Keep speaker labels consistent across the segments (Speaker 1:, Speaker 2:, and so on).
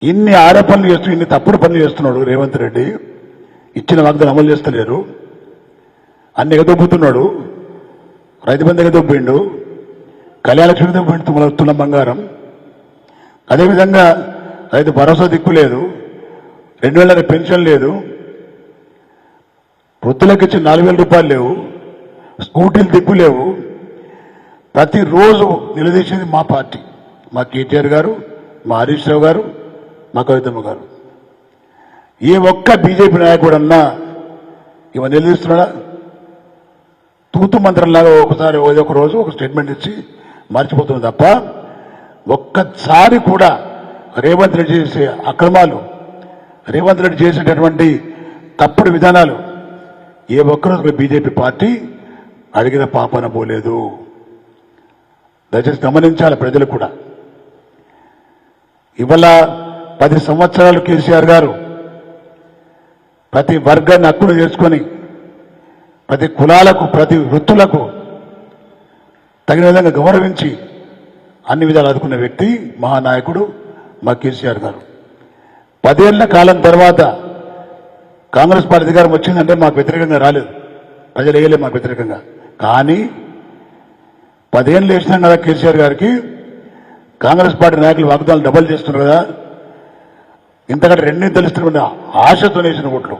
Speaker 1: ఇన్ని ఆరోపణలు చేస్తూ ఇన్ని తప్పుడు పనులు చేస్తున్నాడు రేవంత్ రెడ్డి. ఇచ్చిన వాగ్దానం అమలు చేస్తలేరు. అన్ని ఎగదొబ్బుతున్నాడు. రైతు బంధు ఎగదొబ్బిండు, కళ్యాణలక్ష్మి ఎగదొబ్బిండు, తులం బంగారం. అదేవిధంగా రైతు భరోసా దిక్కు లేదు, 2000 పెన్షన్ లేదు, వృద్ధులకు ఇచ్చిన 4000 రూపాయలు లేవు, స్కూటీలు దిక్కు లేవు. ప్రతిరోజు నిలదీసేది మా పార్టీ, మా కేటీఆర్ గారు, మా హరీష్ రావు గారు, మా కవితమ్మ గారు. ఏ ఒక్క బీజేపీ నాయకుడన్నా ఇవన్నీ నిలదీస్తున్నాడా? తూతు మంత్రంలాగా ఒకసారి ఒక రోజు ఒక స్టేట్మెంట్ ఇచ్చి మర్చిపోతుంది తప్ప ఒక్కసారి కూడా రేవంత్ రెడ్డి చేసే అక్రమాలు, రేవంత్ రెడ్డి చేసేటటువంటి తప్పుడు విధానాలు ఏ ఒక్కరోజు బీజేపీ పార్టీ అడిగిన పాపన పోలేదు. దయచేసి గమనించాలి ప్రజలు కూడా. ఇవాళ 10 సంవత్సరాలు కేసీఆర్ గారు ప్రతి వర్గాన్ని హక్కును చేసుకొని ప్రతి కులాలకు ప్రతి వృత్తులకు తగిన విధంగా గౌరవించి అన్ని విధాలు ఆదుకున్న వ్యక్తి మహానాయకుడు మా కేసీఆర్ గారు. 10 ఏళ్ల కాలం తర్వాత కాంగ్రెస్ పార్టీ అధికారం వచ్చిందంటే మాకు వ్యతిరేకంగా రాలేదు, ప్రజలు వేయలేదు మాకు వ్యతిరేకంగా. కానీ 10 ఏళ్ళు వేసినాం కదా కేసీఆర్ గారికి. కాంగ్రెస్ పార్టీ నాయకులు వాగ్దానాలు డబల్ చేస్తున్నారు కదా, ఇంతకంటే రెండింటి తెలుస్తున్న ఆశతో వేసిన ఓట్లు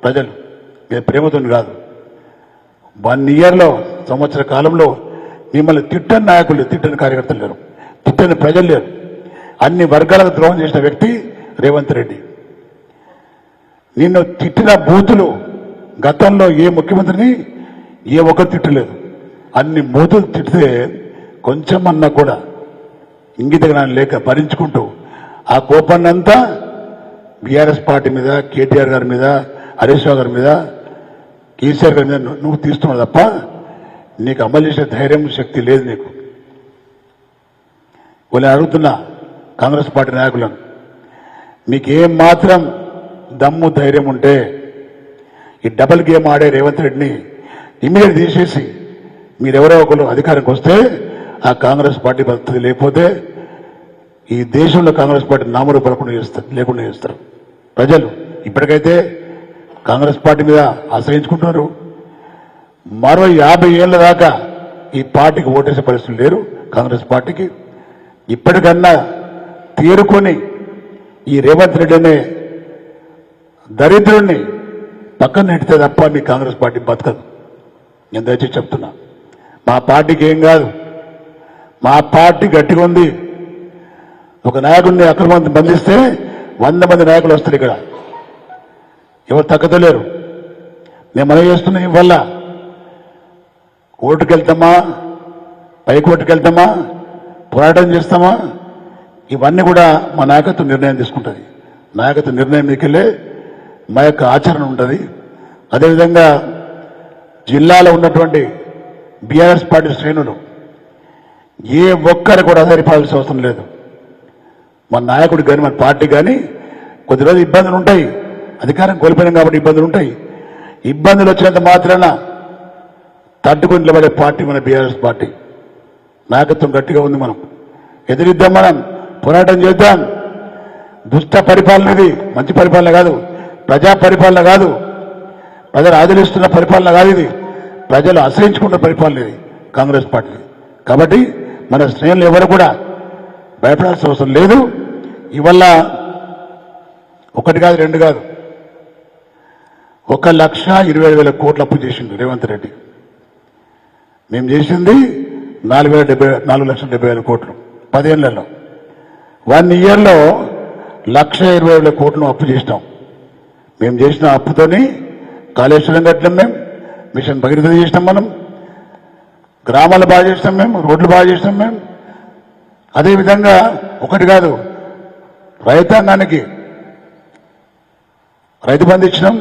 Speaker 1: ప్రజలు, ప్రేమతో కాదు. 1 ఇయర్లో సంవత్సర కాలంలో మిమ్మల్ని తిట్టని నాయకులు, తిట్టని కార్యకర్తలు లేరు, తిట్టని ప్రజలు లేరు. అన్ని వర్గాలకు ద్రోహం చేసిన వ్యక్తి రేవంత్ రెడ్డి. నిన్ను తిట్టిన బూతులు గతంలో ఏ ముఖ్యమంత్రిని ఏ ఒక్కరు తిట్టలేదు. అన్ని బూతులు తిట్టితే కొంచెం అన్నా కూడా ఇంగిత జ్ఞానం లేక భరించుకుంటూ ఆ కోపాన్నంతా బీఆర్ఎస్ పార్టీ మీద, కేటీఆర్ గారి మీద, హరీష్ రావు గారి మీద, కేసీఆర్ గారి మీద నువ్వు తీస్తున్నావు తప్ప నీకు అమలు చేసే ధైర్యం, శక్తి లేదు నీకు. వాళ్ళు అడుగుతున్నా కాంగ్రెస్ పార్టీ నాయకులను, మీకేం మాత్రం దమ్ము ధైర్యం ఉంటే ఈ డబుల్ గేమ్ ఆడే రేవంత్ రెడ్డిని ఇమ్మీడియట్ తీసేసి మీరెవరో ఒకరు అధికారానికి వస్తే ఆ కాంగ్రెస్ పార్టీ బతుకుతుంది. లేకపోతే ఈ దేశంలో కాంగ్రెస్ పార్టీ నామరూపకుండా లేకుండా చేస్తారు ప్రజలు. ఇప్పటికైతే కాంగ్రెస్ పార్టీ మీద ఆశ్రయించుకుంటున్నారు. మరో 50 ఏళ్ల దాకా ఈ పార్టీకి ఓటేసే పరిస్థితులు లేరు కాంగ్రెస్ పార్టీకి. ఇప్పటికన్నా తేరుకొని ఈ రేవంత్ రెడ్డి అనే దరిద్రుణ్ణి పక్కన నెట్టితే తప్ప మీ కాంగ్రెస్ పార్టీ బతకదు. నేను దయచేసి చెప్తున్నా, మా పార్టీకి ఏం కాదు, మా పార్టీ గట్టిగా ఉంది. ఒక నాయకుడిని అక్రమంగా బంధిస్తే 100 మంది నాయకులు వస్తారు ఇక్కడ, ఎవరు తగ్గలేరు. నేను మనం చేస్తున్నా ఇవల్ల కోర్టుకు వెళ్తామా, పైకోర్టుకు వెళ్తామా, పోరాటం చేస్తామా, ఇవన్నీ కూడా మా నాయకత్వం నిర్ణయం తీసుకుంటుంది. నాయకత్వం నిర్ణయం మీకెళ్ళే మా యొక్క ఆచరణ ఉంటుంది. అదేవిధంగా జిల్లాలో ఉన్నటువంటి బీఆర్ఎస్ పార్టీ శ్రేణులు ఏ ఒక్కరు కూడా ఆధారపడాల్సిన అవసరం లేదు. మన నాయకుడికి కానీ మన పార్టీ కానీ కొద్ది రోజులు ఇబ్బందులు ఉంటాయి, అధికారం కోల్పోయినాం కాబట్టి ఇబ్బందులు ఉంటాయి. ఇబ్బందులు వచ్చినంత మాత్రాన తట్టుకొని నిలబడే పార్టీ మన బీఆర్ఎస్ పార్టీ. నాయకత్వం గట్టిగా ఉంది, మనం ఎదిరిద్దాం, మనం పోరాటం చేద్దాం. దుష్ట పరిపాలన ఇది, మంచి పరిపాలన కాదు, ప్రజా పరిపాలన కాదు, ప్రజలు ఆదరిస్తున్న పరిపాలన కాదు ఇది, ప్రజలు ఆశ్రయించుకున్న పరిపాలన ఇది కాంగ్రెస్ పార్టీ. కాబట్టి మన శ్రేణులు ఎవరు కూడా భయపడాల్సిన అవసరం లేదు. ఇవల్ల 1 కాదు 2 కాదు, 1,20,000 కోట్లు అప్పు చేసిండు రేవంత్ రెడ్డి. మేము చేసింది 4,70,000 కోట్లు 10 ఏళ్లలో. 1 ఇయర్లో 1,20,000 కోట్లు అప్పు చేసినాం. మేము చేసిన అప్పుతోని కాళేశ్వరం కట్టినాం, మేము మిషన్ భగీరథ చేసినాం, మనం గ్రామాలు బాగా చేసినాం, మేము రోడ్లు బాగా చేసినాం. మేము అదేవిధంగా 1 కాదు, రైతాంగానికి రైతు బంధు ఇచ్చినాం,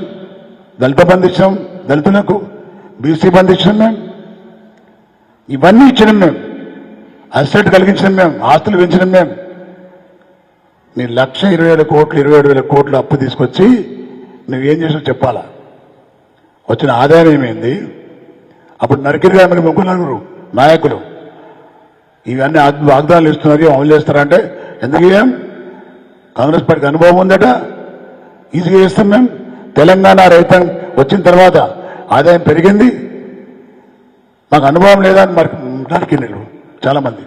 Speaker 1: దళిత బంధు ఇచ్చినాం, దళితులకు బీసీ బంధు ఇచ్చినాం, మేము ఇవన్నీ ఇచ్చినాం. మేము అసెట్ కలిగించినాం, మేము ఆస్తులు పెంచినాం. మేము నీ 1,20,000 కోట్లు 27,000 కోట్లు అప్పు తీసుకొచ్చి నువ్వేం చేసావు చెప్పాలా? వచ్చిన ఆదాయం ఏమైంది? అప్పుడు నరికిరిగా మనకి 3 నాయకులు ఇవన్నీ వాగ్దానాలు ఇస్తున్నారు, అమలు చేస్తారంటే ఎందుకు? కాంగ్రెస్ పార్టీకి అనుభవం ఉందట, ఈజీగా చేస్తాం మేము. తెలంగాణ రైతాంగం వచ్చిన తర్వాత ఆదాయం పెరిగింది, మాకు అనుభవం లేదా అని మరి నరికిండ్రు చాలా మంది.